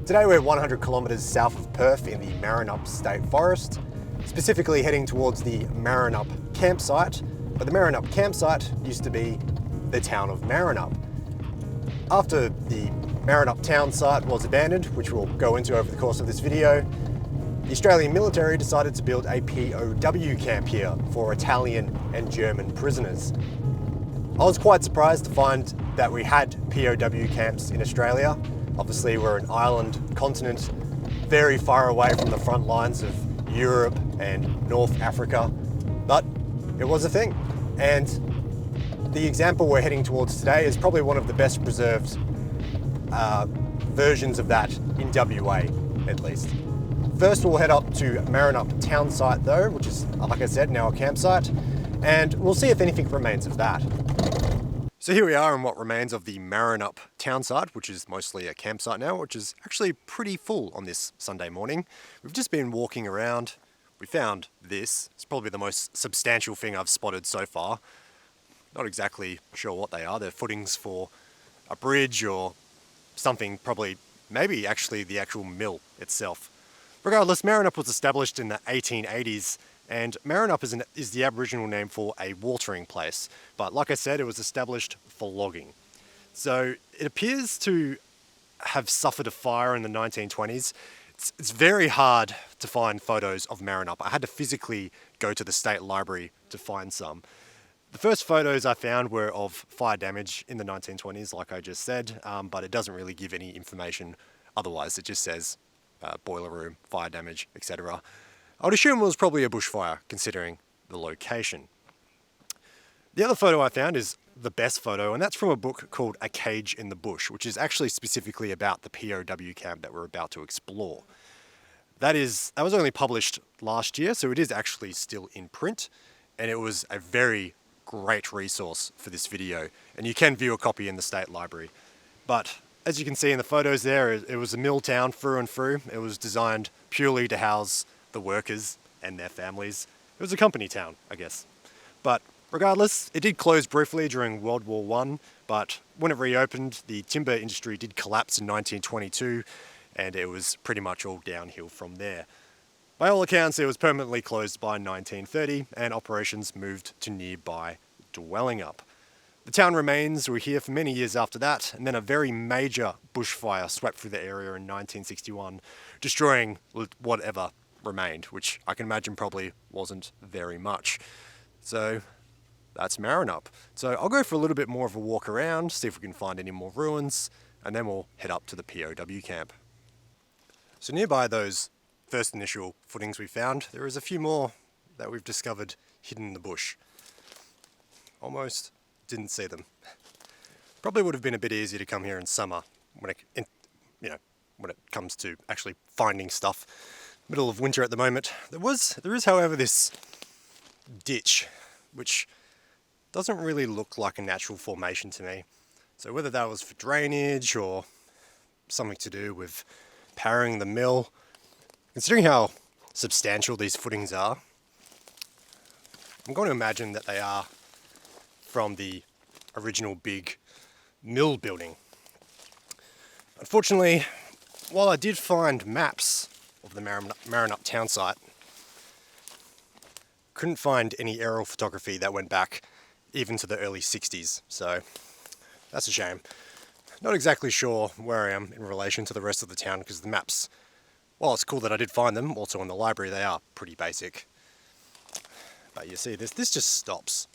Today we're 100 kilometres south of Perth in the Marrinup State Forest, specifically heading towards the Marinup campsite, but the Marinup campsite used to be the town of Marinup. After the Marinup town site was abandoned, which we'll go into over the course of this video, the Australian military decided to build a POW camp here for Italian and German prisoners. I was quite surprised to find that we had POW camps in Australia. Obviously we're an island continent very far away from the front lines of Europe and North Africa, but it was a thing. And the example we're heading towards today is probably one of the best preserved versions of that in WA, at least. First we'll head up to Marinup town site though, which is, like I said, now a campsite, and we'll see if anything remains of that. So here we are in what remains of the Marinup town site, which is mostly a campsite now, which is actually pretty full on this Sunday morning. We've just been walking around. We found this. It's probably the most substantial thing I've spotted so far. Not exactly sure what they are. They're footings for a bridge or something, probably, maybe actually the actual mill itself. Regardless, Marinup was established in the 1880s, and Marinup is the Aboriginal name for a watering place. But like I said, it was established for logging. So it appears to have suffered a fire in the 1920s. It's very hard to find photos of Marinup. I had to physically go to the State Library to find some. The first photos I found were of fire damage in the 1920s, like I just said, but it doesn't really give any information otherwise. It just says boiler room, fire damage, etc. I would assume it was probably a bushfire, considering the location. The other photo I found is the best photo, and that's from a book called A Cage in the Bush, which is actually specifically about the POW camp that we're about to explore. That was only published last year, so it is actually still in print, and it was a very great resource for this video, and you can view a copy in the State Library. But as you can see in the photos there, it was a mill town through and through. It was designed purely to house the workers and their families. It was a company town, I guess. But regardless, it did close briefly during World War I, but when it reopened, the timber industry did collapse in 1922, and it was pretty much all downhill from there. By all accounts, it was permanently closed by 1930, and operations moved to nearby Dwellingup. The town remains were here for many years after that, and then a very major bushfire swept through the area in 1961, destroying whatever remained, which I can imagine probably wasn't very much. So that's Marinup. So I'll go for a little bit more of a walk around, see if we can find any more ruins, and then we'll head up to the POW camp. So nearby those first initial footings we found, there is a few more that we've discovered hidden in the bush. Almost didn't see them. Probably would have been a bit easier to come here in summer when it comes to actually finding stuff. Middle of winter at the moment. There is, however, this ditch, which doesn't really look like a natural formation to me. So whether that was for drainage or something to do with powering the mill, considering how substantial these footings are, I'm going to imagine that they are from the original big mill building. Unfortunately, while I did find maps of the Marinup town site, couldn't find any aerial photography that went back even to the early 60s, so that's a shame. Not exactly sure where I am in relation to the rest of the town, because the maps, while it's cool that I did find them, also in the library, they are pretty basic. But you see, this just stops.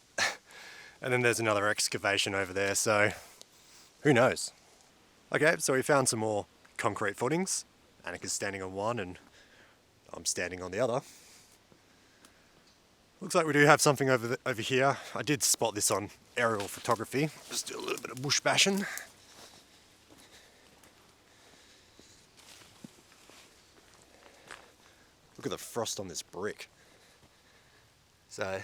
And then there's another excavation over there, so who knows? Okay, so we found some more concrete footings. Annika's standing on one and I'm standing on the other. Looks like we do have something over here. I did spot this on aerial photography. Just do a little bit of bush bashing. Look at the frost on this brick. So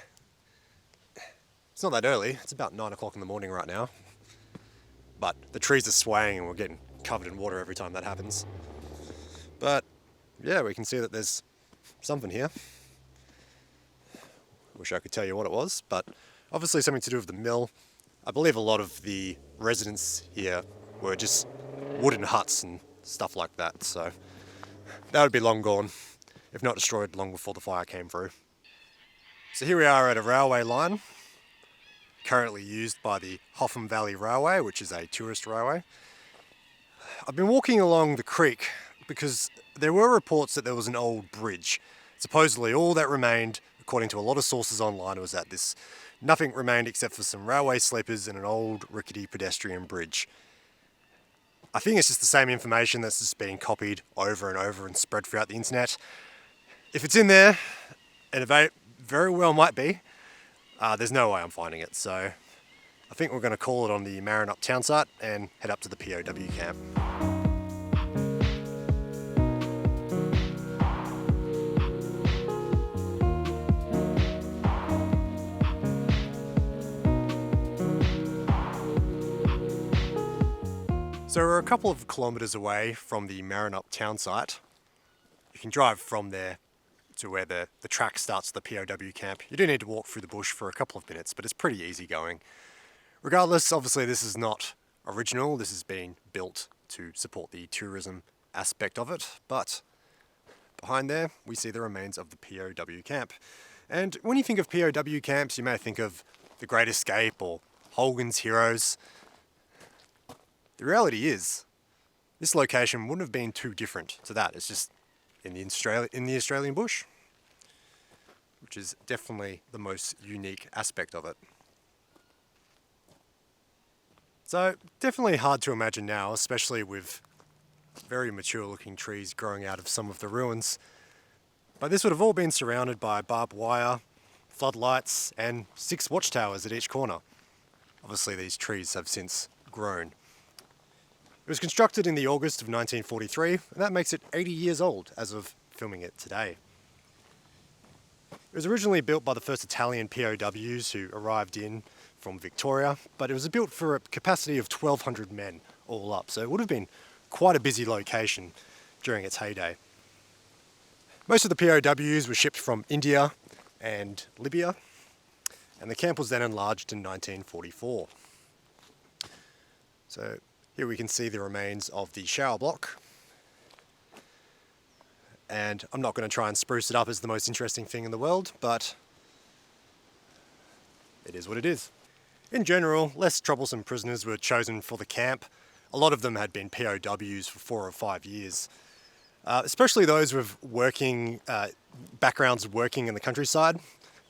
it's not that early. It's about 9 o'clock in the morning right now. But the trees are swaying and we're getting covered in water every time that happens. But yeah, we can see that there's something here. Wish I could tell you what it was, but obviously something to do with the mill. I believe a lot of the residents here were just wooden huts and stuff like that. So that would be long gone, if not destroyed long before the fire came through. So here we are at a railway line, currently used by the Hotham Valley Railway, which is a tourist railway. I've been walking along the creek because there were reports that there was an old bridge. Supposedly all that remained, according to a lot of sources online, was that nothing remained except for some railway sleepers and an old rickety pedestrian bridge. I think it's just the same information that's just being copied over and over and spread throughout the internet. If it's in there, and it very well might be, there's no way I'm finding it. So I think we're going to call it on the Marinup town site and head up to the POW camp. So we're a couple of kilometres away from the Marinup town site. You can drive from there to where the track starts at the POW camp. You do need to walk through the bush for a couple of minutes, but it's pretty easy going. Regardless, obviously this is not original. This is being built to support the tourism aspect of it. But behind there, we see the remains of the POW camp. And when you think of POW camps, you may think of The Great Escape or Hogan's Heroes. The reality is, this location wouldn't have been too different to that. It's just in the Australian bush, which is definitely the most unique aspect of it. So definitely hard to imagine now, especially with very mature looking trees growing out of some of the ruins. But this would have all been surrounded by barbed wire, floodlights, and 6 watchtowers at each corner. Obviously these trees have since grown. It was constructed in the August of 1943, and that makes it 80 years old as of filming it today. It was originally built by the first Italian POWs who arrived in from Victoria, but it was built for a capacity of 1,200 men all up, so it would have been quite a busy location during its heyday. Most of the POWs were shipped from India and Libya, and the camp was then enlarged in 1944. So here we can see the remains of the shower block. And I'm not going to try and spruce it up as the most interesting thing in the world, but it is what it is. In general, less troublesome prisoners were chosen for the camp. A lot of them had been POWs for 4 or 5 years, especially those with backgrounds working in the countryside,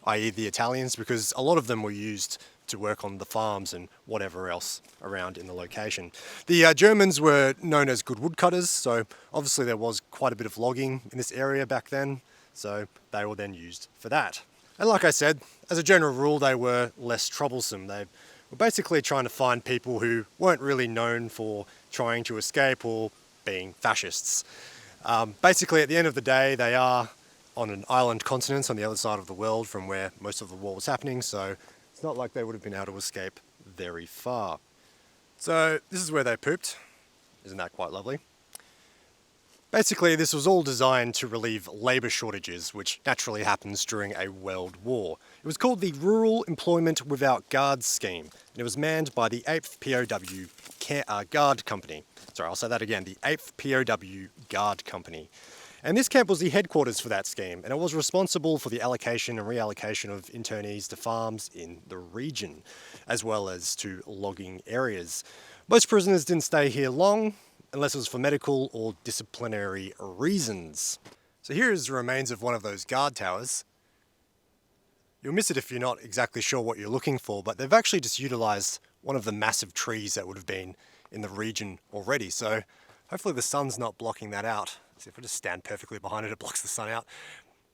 i.e. the Italians, because a lot of them were used to work on the farms and whatever else around in the location. The Germans were known as good woodcutters, so obviously there was quite a bit of logging in this area back then, so they were then used for that. And like I said, as a general rule, they were less troublesome. They were basically trying to find people who weren't really known for trying to escape or being fascists. Basically, at the end of the day, they are on an island continent on the other side of the world from where most of the war was happening, so it's not like they would have been able to escape very far. So this is where they pooped. Isn't that quite lovely? Basically, this was all designed to relieve labour shortages, which naturally happens during a world war. It was called the Rural Employment Without Guards Scheme, and it was manned by the 8th POW Guard Company. Sorry, I'll say that again, the 8th POW Guard Company. And this camp was the headquarters for that scheme, and it was responsible for the allocation and reallocation of internees to farms in the region, as well as to logging areas. Most prisoners didn't stay here long, unless it was for medical or disciplinary reasons. So here is the remains of one of those guard towers. You'll miss it if you're not exactly sure what you're looking for, but they've actually just utilised one of the massive trees that would have been in the region already, so hopefully the sun's not blocking that out. So if I just stand perfectly behind it, it blocks the sun out.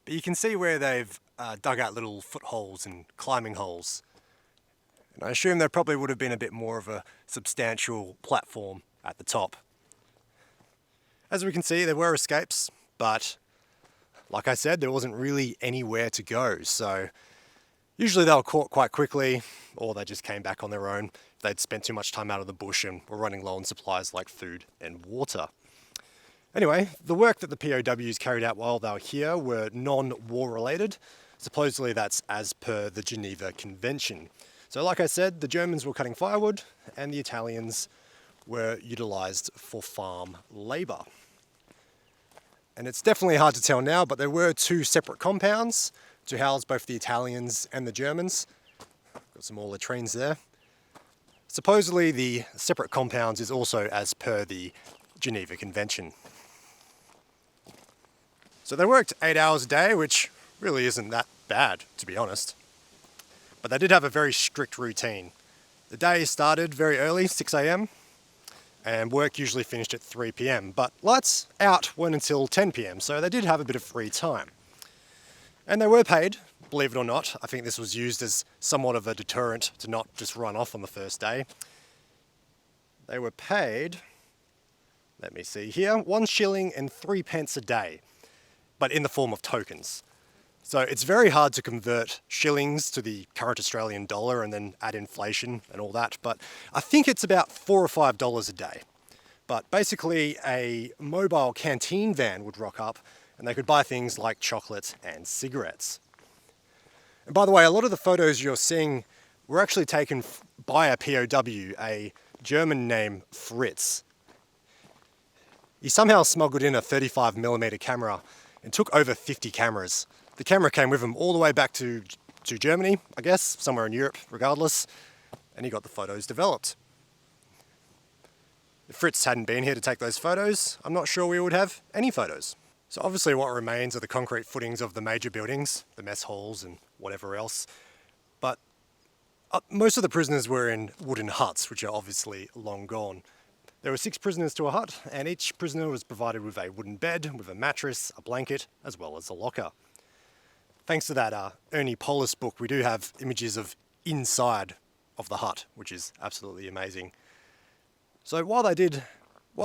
But you can see where they've dug out little footholes and climbing holes. And I assume there probably would have been a bit more of a substantial platform at the top. As we can see, there were escapes, but like I said, there wasn't really anywhere to go. So usually they were caught quite quickly, or they just came back on their own. They'd spent too much time out of the bush and were running low on supplies like food and water. Anyway, the work that the POWs carried out while they were here were non-war related. Supposedly that's as per the Geneva Convention. So like I said, the Germans were cutting firewood and the Italians were utilised for farm labour. And it's definitely hard to tell now, but there were two separate compounds to house both the Italians and the Germans. Got some more latrines there. Supposedly the separate compounds is also as per the Geneva Convention. So they worked 8 hours a day, which really isn't that bad, to be honest. But they did have a very strict routine. The day started very early, 6 a.m, and work usually finished at 3 p.m. But lights out weren't until 10 p.m, so they did have a bit of free time. And they were paid, believe it or not. I think this was used as somewhat of a deterrent to not just run off on the first day. They were paid, let me see here, 1 shilling and 3 pence a day, but in the form of tokens. So it's very hard to convert shillings to the current Australian dollar and then add inflation and all that, but I think it's about $4 or $5 a day. But basically a mobile canteen van would rock up and they could buy things like chocolate and cigarettes. And by the way, a lot of the photos you're seeing were actually taken by a POW, a German named Fritz. He somehow smuggled in a 35mm camera and took over 50 cameras. The camera came with him all the way back to Germany, I guess, somewhere in Europe, regardless, and he got the photos developed. If Fritz hadn't been here to take those photos, I'm not sure we would have any photos. So obviously what remains are the concrete footings of the major buildings, the mess halls and whatever else, but most of the prisoners were in wooden huts, which are obviously long gone. There were 6 prisoners to a hut, and each prisoner was provided with a wooden bed, with a mattress, a blanket, as well as a locker. Thanks to that Ernie Polis book, we do have images of inside of the hut, which is absolutely amazing. So while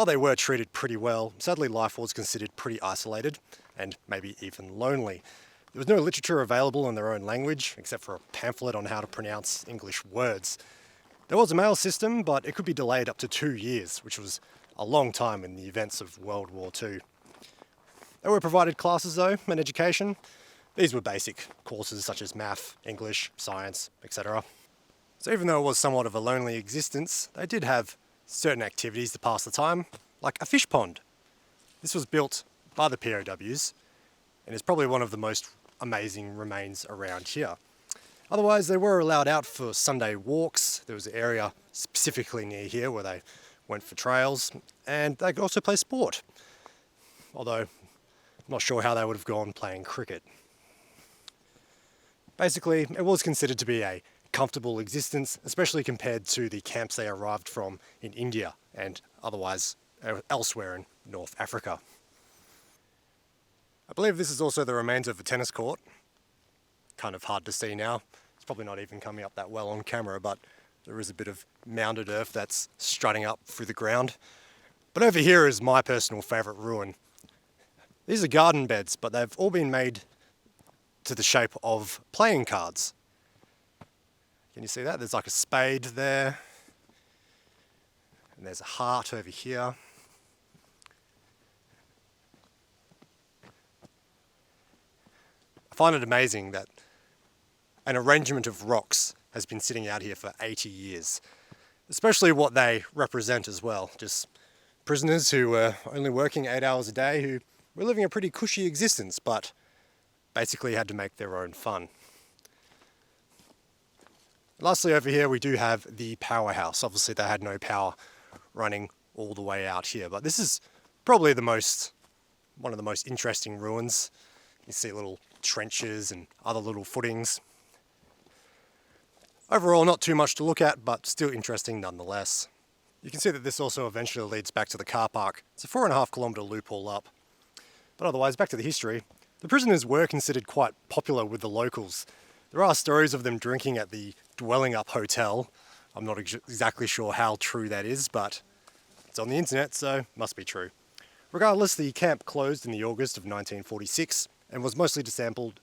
they were treated pretty well, sadly life was considered pretty isolated, and maybe even lonely. There was no literature available in their own language, except for a pamphlet on how to pronounce English words. There was a mail system, but it could be delayed up to 2 years, which was a long time in the events of World War II. They were provided classes though, and education. These were basic courses such as math, English, science, etc. So even though it was somewhat of a lonely existence, they did have certain activities to pass the time, like a fish pond. This was built by the POWs, and is probably one of the most amazing remains around here. Otherwise, they were allowed out for Sunday walks. There was an area specifically near here where they went for trails, and they could also play sport. Although, I'm not sure how they would have gone playing cricket. Basically, it was considered to be a comfortable existence, especially compared to the camps they arrived from in India and otherwise elsewhere in North Africa. I believe this is also the remains of a tennis court. Kind of hard to see now. It's probably not even coming up that well on camera, but there is a bit of mounded earth that's strutting up through the ground. But over here is my personal favourite ruin. These are garden beds, but they've all been made to the shape of playing cards. Can you see that? There's like a spade there. And there's a heart over here. I find it amazing that an arrangement of rocks has been sitting out here for 80 years. Especially what they represent as well. Just prisoners who were only working 8 hours a day, who were living a pretty cushy existence, but basically had to make their own fun. Lastly, over here we do have the powerhouse. Obviously they had no power running all the way out here, but this is probably one of the most interesting ruins. You see little trenches and other little footings. Overall, not too much to look at, but still interesting nonetheless. You can see that this also eventually leads back to the car park. It's a 4.5 kilometre loop all up. But otherwise, back to the history. The prisoners were considered quite popular with the locals. There are stories of them drinking at the Dwelling Up Hotel. I'm not exactly sure how true that is, but it's on the internet, so must be true. Regardless, the camp closed in the August of 1946 and was mostly dismantled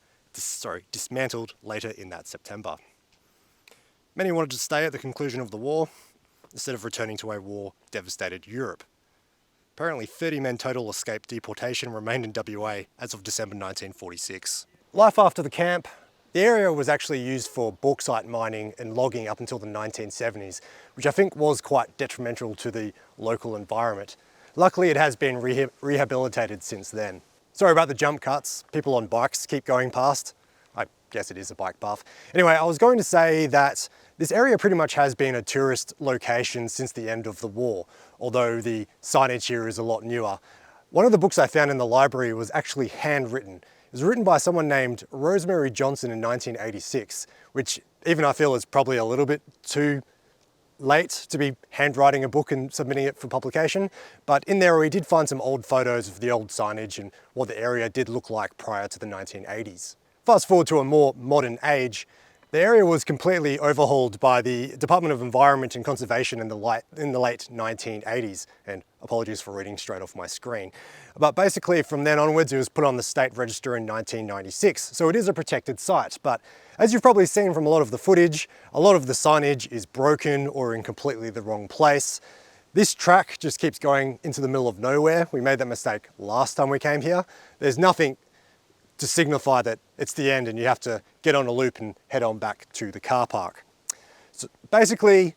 later in that September. Many wanted to stay at the conclusion of the war, instead of returning to a war-devastated Europe. Apparently 30 men total escaped deportation, remained in WA as of December 1946. Life after the camp The area was actually used for bauxite mining and logging up until the 1970s, which I think was quite detrimental to the local environment. Luckily, it has been rehabilitated since then. Sorry about the jump cuts. People on bikes keep going past. I guess it is a bike path. Anyway, I was going to say that this area pretty much has been a tourist location since the end of the war, although the signage here is a lot newer. One of the books I found in the library was actually handwritten. It was written by someone named Rosemary Johnson in 1986, which even I feel is probably a little bit too late to be handwriting a book and submitting it for publication. But in there we did find some old photos of the old signage and what the area did look like prior to the 1980s. Fast forward to a more modern age, the area was completely overhauled by the Department of Environment and Conservation in the late 1980s, and apologies for reading straight off my screen. But basically from then onwards it was put on the State Register in 1996, so it is a protected site. But as you've probably seen from a lot of the footage, a lot of the signage is broken or in completely the wrong place. This track just keeps going into the middle of nowhere. We made that mistake last time we came here. There's nothing to signify that it's the end and you have to get on a loop and head on back to the car park. So basically,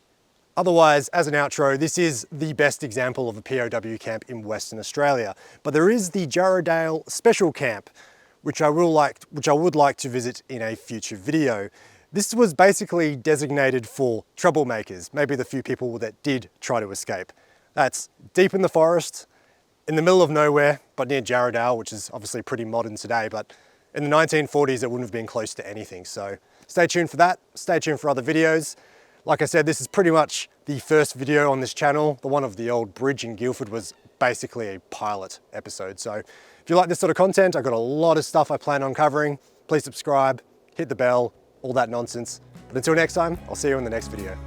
otherwise, as an outro, this is the best example of a POW camp in Western Australia. But there is the Jarrahdale Special Camp, which I would like to visit in a future video. This was basically designated for troublemakers, maybe the few people that did try to escape. That's deep in the forest, in the middle of nowhere, but near Jarrahdale, which is obviously pretty modern today, but in the 1940s, it wouldn't have been close to anything. So stay tuned for that. Stay tuned for other videos. Like I said, this is pretty much the first video on this channel. The one of the old bridge in Guildford was basically a pilot episode. So if you like this sort of content, I've got a lot of stuff I plan on covering. Please subscribe, hit the bell, all that nonsense. But until next time, I'll see you in the next video.